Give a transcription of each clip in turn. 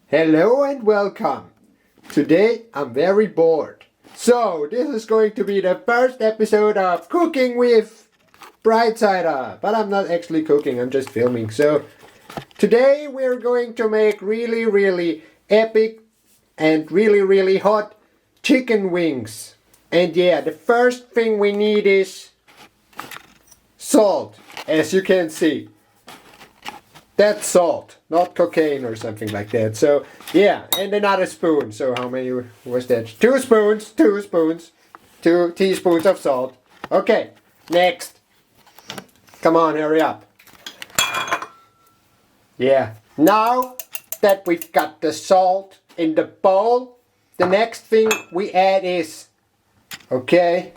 Hello and welcome. Today I'm very bored. So this is going to be the first episode of Cooking with Bright Side Up. But I'm not actually cooking, I'm just filming. So today we're going to make really epic and really hot chicken wings. And yeah, the first thing we need is salt, as you can see. That's salt, not cocaine or something like that. So yeah, and another spoon. So how many was that? 2 spoons, 2 teaspoons of salt. Okay, next. Come on, hurry up. Yeah, now that we've got the salt in the bowl, the next thing we add is, okay,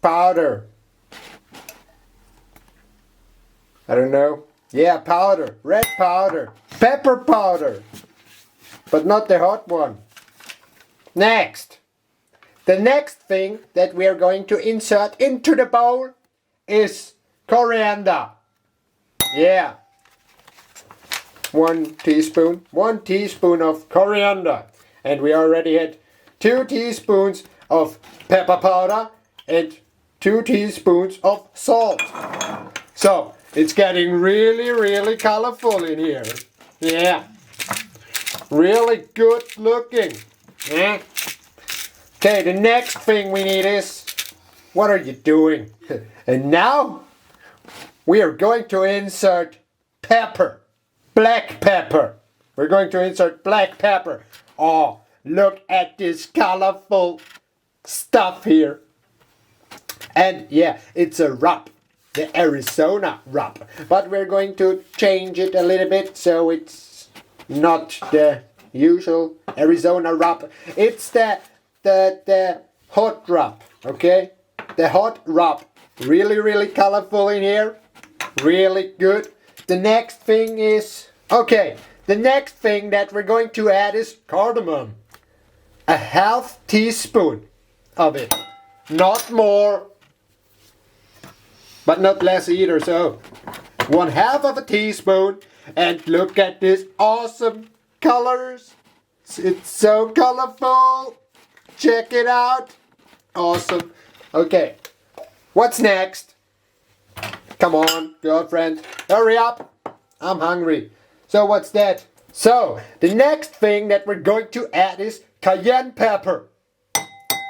powder. I don't know. Yeah, powder, red powder, pepper powder, but not the hot one. Next, the next thing that we are going to insert into the bowl is coriander. Yeah, 1 teaspoon of coriander. And we already had 2 teaspoons of pepper powder and 2 teaspoons of salt. So, it's getting really colorful in here. Yeah. Really good looking. Yeah. Okay, the next thing we need is, what are you doing? And now we are going to insert pepper. Black pepper. We're going to insert black pepper. Oh, look at this colorful stuff here. And yeah, it's a rub. The Arizona rub, but we're going to change it a little bit so it's not the usual Arizona rub. It's the hot rub, okay? The hot rub, really colorful in here, really good. The next thing is, okay, the next thing that we're going to add is cardamom. A half teaspoon of it, not more. But not less either, so 1/2 of a teaspoon, and look at this awesome colors. It's so colorful. Check it out. Awesome. Okay, what's next? Come on, girlfriend, hurry up. I'm hungry. So what's that? So the next thing that we're going to add is cayenne pepper.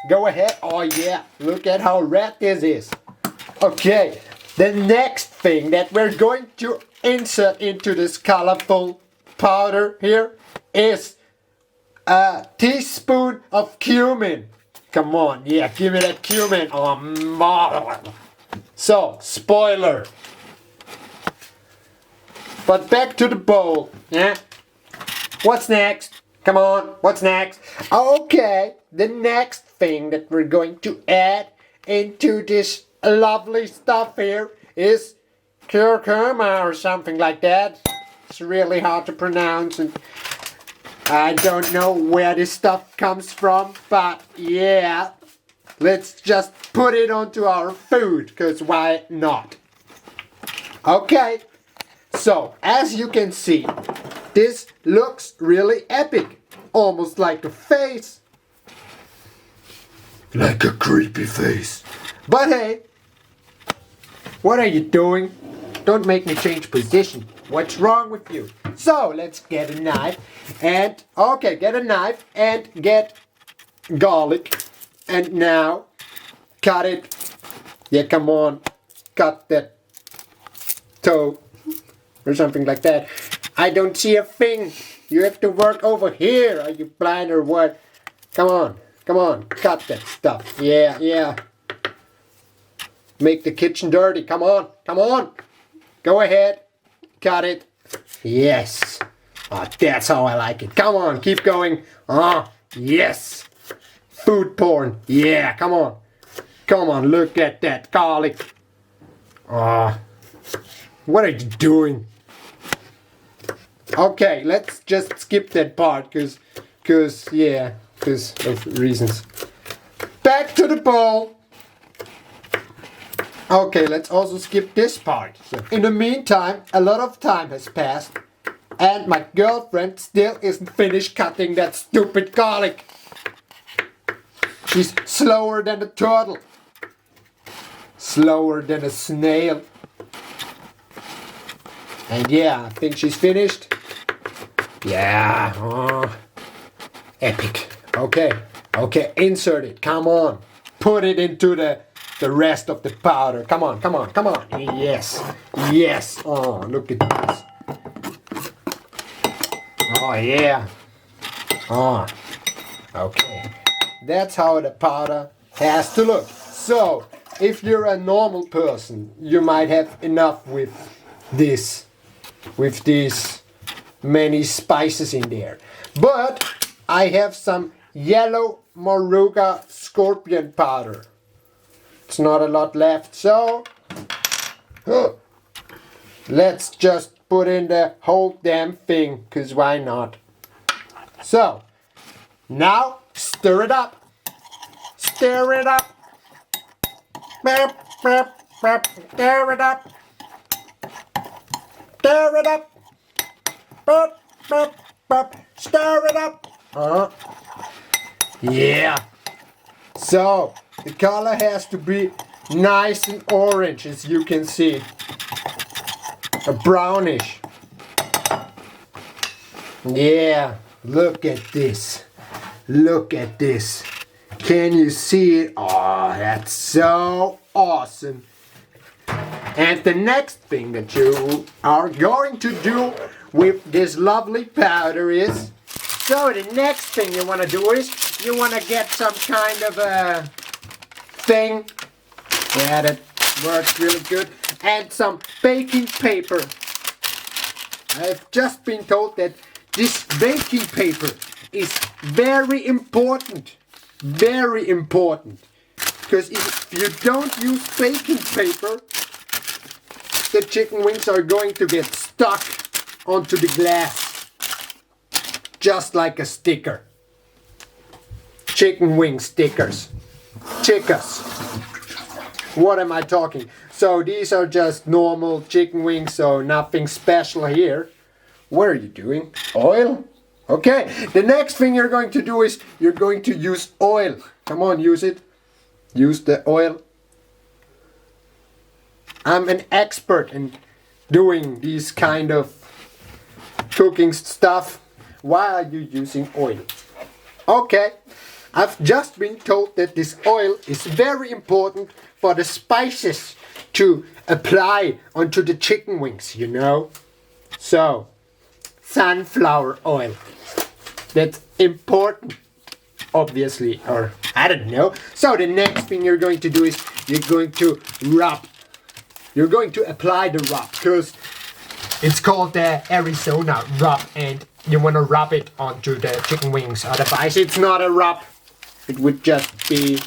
Go ahead. Oh yeah, look at how red this is. Okay, the next thing that we're going to insert into this colorful powder here is a teaspoon of cumin. Come on, yeah, give me that cumin. Oh, so, spoiler. But back to the bowl, yeah? What's next? Come on, what's next? Okay, the next thing that we're going to add into this lovely stuff here is curcuma or something like that. It's really hard to pronounce and I don't know where this stuff comes from, but yeah, let's just put it onto our food, because why not? Okay, so as you can see, this looks really epic, almost like a face, like a creepy face. But hey, what are you doing? Don't make me change position. What's wrong with you? So let's get a knife and, okay, get a knife and get garlic. And now, cut it. Yeah, come on. Cut that toe or something like that. I don't see a thing. You have to work over here. Are you blind or what? Come on, cut that stuff. Yeah. Make the kitchen dirty. Come on. Go ahead. Cut it. Yes. Oh, that's how I like it. Come on, keep going. Yes. Food porn. Yeah, come on, look at that garlic. What are you doing? Okay, let's just skip that part, because of reasons. Back to the bowl. Okay, let's also skip this part. So, in the meantime, a lot of time has passed. And my girlfriend still isn't finished cutting that stupid garlic. She's slower than a turtle. Slower than a snail. And yeah, I think she's finished. Yeah. Oh. Epic. Okay. Okay, insert it. Come on. Put it into the rest of the powder. Come on, come on, come on. Yes. Yes. Oh, look at this. Oh, yeah. Oh. Okay. That's how the powder has to look. So, if you're a normal person, you might have enough with this. With these many spices in there. But I have some yellow Moruga scorpion powder. It's not a lot left, so let's just put in the whole damn thing, cause why not? So now stir it up. Stir it up. Stir it up. Stir it up. Stir it up. Yeah. So the color has to be nice and orange, as you can see. A brownish. Yeah. Look at this. Look at this. Can you see it? Oh, that's so awesome. And the next thing that you are going to do with this lovely powder is, so the next thing you want to do is, you want to get some kind of a thing. Yeah, that works really good. And some baking paper. I've just been told that this baking paper is very important. Very important. Because if you don't use baking paper, the chicken wings are going to get stuck onto the glass. Just like a sticker. Chicken wing stickers. Chickas. What am I talking? So these are just normal chicken wings, so nothing special here. What are you doing? Oil? Okay, the next thing you're going to do is you're going to use oil. Come on, use it. Use the oil. I'm an expert in doing these kind of cooking stuff. Why are you using oil? Okay, I've just been told that this oil is very important for the spices to apply onto the chicken wings, you know. So, sunflower oil. That's important, obviously, or I don't know. So the next thing you're going to do is you're going to rub. You're going to apply the rub, because it's called the Arizona rub, and you want to rub it onto the chicken wings. Otherwise, it's not a rub. It would just be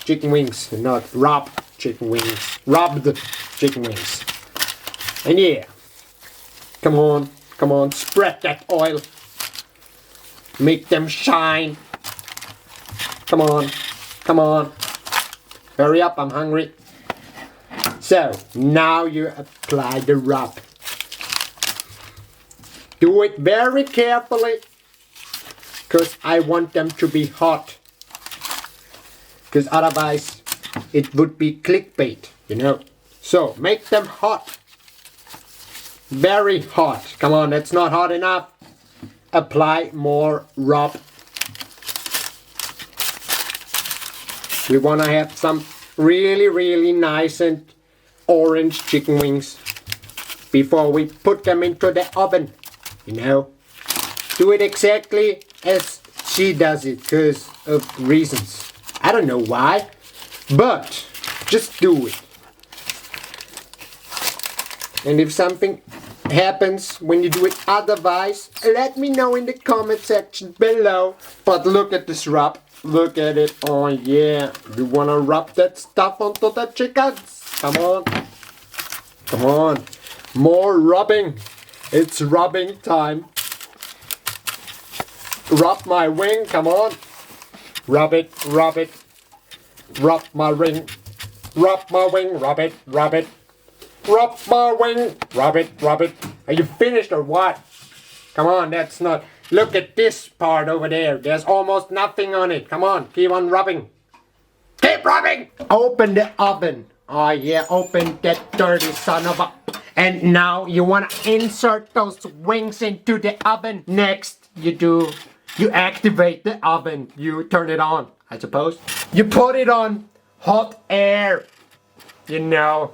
chicken wings, not rub chicken wings. Rubbed chicken wings. And yeah, come on, spread that oil. Make them shine. Come on. Hurry up, I'm hungry. So, now you apply the rub. Do it very carefully, because I want them to be hot. Because otherwise, it would be clickbait, you know. So, make them hot. Very hot. Come on, that's not hot enough. Apply more rub. We want to have some really, really nice and orange chicken wings before we put them into the oven, you know. Do it exactly as she does it, because of reasons. I don't know why, but just do it. And if something happens when you do it otherwise, let me know in the comment section below. But look at this rub. Look at it. Oh yeah. You wanna rub that stuff onto the chickens? Come on. Come on. More rubbing. It's rubbing time. Rub my wing. Come on. Rub it. Rub it. Rub my ring. Rub my wing. Rub it. Rub it. Rub my wing. Rub it. Rub it. Are you finished or what? Come on, that's not... Look at this part over there. There's almost nothing on it. Come on, keep on rubbing. Keep rubbing! Open the oven. Oh yeah, open that dirty son of a... And now you want to insert those wings into the oven. Next, you activate the oven. You turn it on, I suppose. You put it on hot air. You know,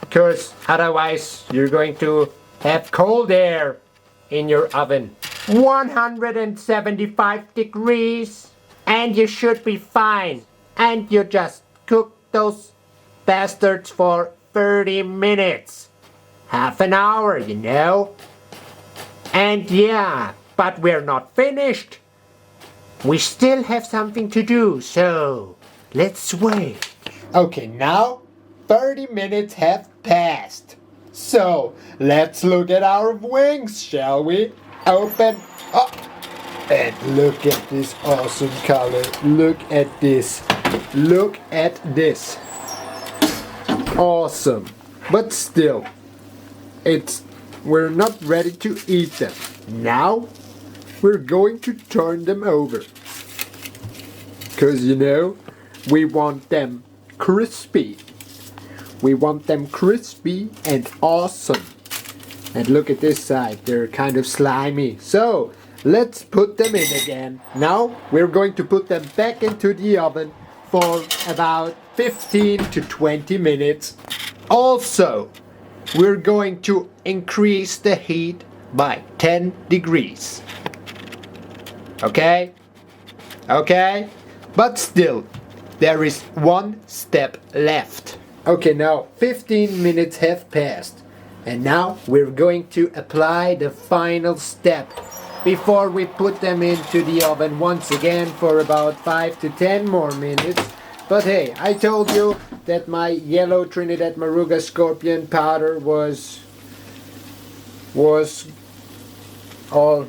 because otherwise you're going to have cold air in your oven. 175 degrees. And you should be fine. And you just cook those bastards for 30 minutes. Half an hour, you know. And yeah, but we're not finished. We still have something to do, so let's wait. Okay, now 30 minutes have passed. So let's look at our wings, shall we? Open up. And look at this awesome color. Look at this. Look at this. Awesome. But still, we're not ready to eat them. Now, we're going to turn them over. Because, you know, we want them crispy. We want them crispy and awesome. And look at this side, they're kind of slimy. So, let's put them in again. Now, we're going to put them back into the oven for about 15 to 20 minutes. Also, we're going to increase the heat by 10 degrees. Okay? Okay? But still, there is one step left. Okay, now 15 minutes have passed. And now we're going to apply the final step before we put them into the oven once again for about 5 to 10 more minutes. But hey, I told you that my yellow Trinidad Moruga scorpion powder was all,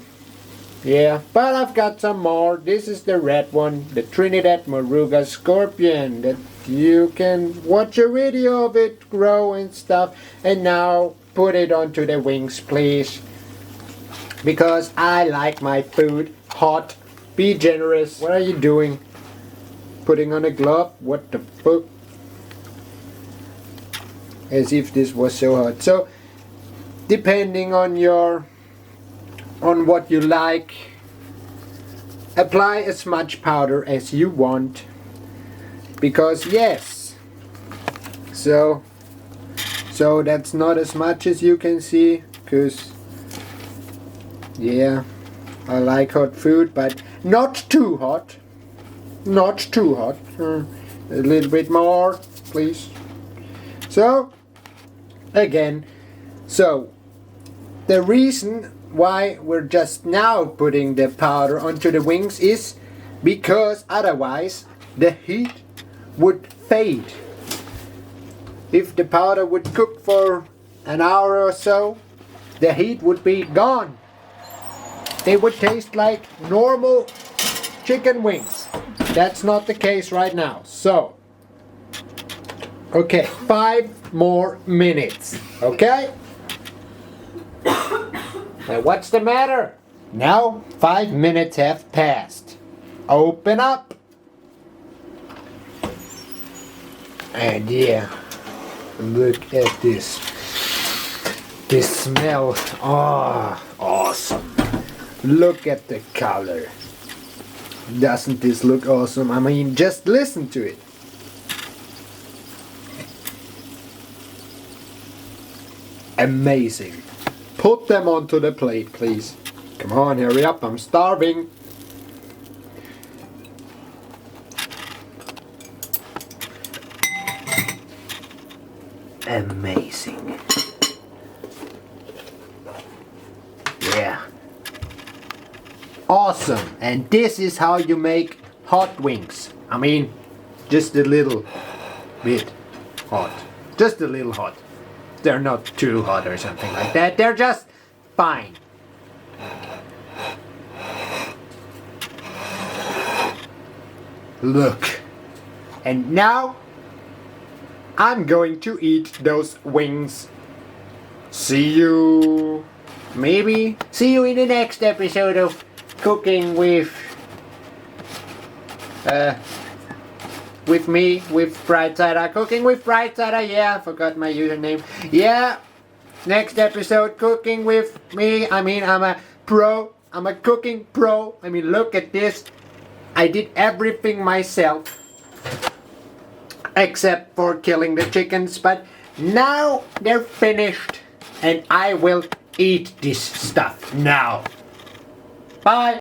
yeah, but I've got some more. This is the red one, the Trinidad Moruga scorpion, that you can watch a video of it grow and stuff. And now put it onto the wings, please, because I like my food hot. Be generous. What are you doing? Putting on a glove? What the fuck? As if this was so hot. So, depending on what you like, apply as much powder as you want. Because yes, so that's not as much as you can see, because yeah, I like hot food, but not too hot. Not too hot. A little bit more, please. So, again, so the reason why we're just now putting the powder onto the wings is because otherwise the heat would fade. If the powder would cook for an hour or so, the heat would be gone. They would taste like normal chicken wings. That's not the case right now. So, okay, 5 more minutes. Okay? Now what's the matter? Now 5 minutes have passed. Open up. And yeah, look at this. This smell. Oh, awesome. Look at the color. Doesn't this look awesome? I mean, just listen to it. Amazing. Put them onto the plate, please. Come on, hurry up, I'm starving. Amazing. Yeah. Awesome. And this is how you make hot wings. I mean, just a little bit hot. Just a little hot. They're not too hot or something like that. They're just fine. Look. And now I'm going to eat those wings. See you maybe see you in the next episode of Cooking with me, with Brightsider. Cooking with Brightsider, yeah, I forgot my username. Yeah, next episode, cooking with me. I mean, I'm a pro. I'm a cooking pro. I mean, look at this. I did everything myself. Except for killing the chickens. But now they're finished. And I will eat this stuff now. Bye.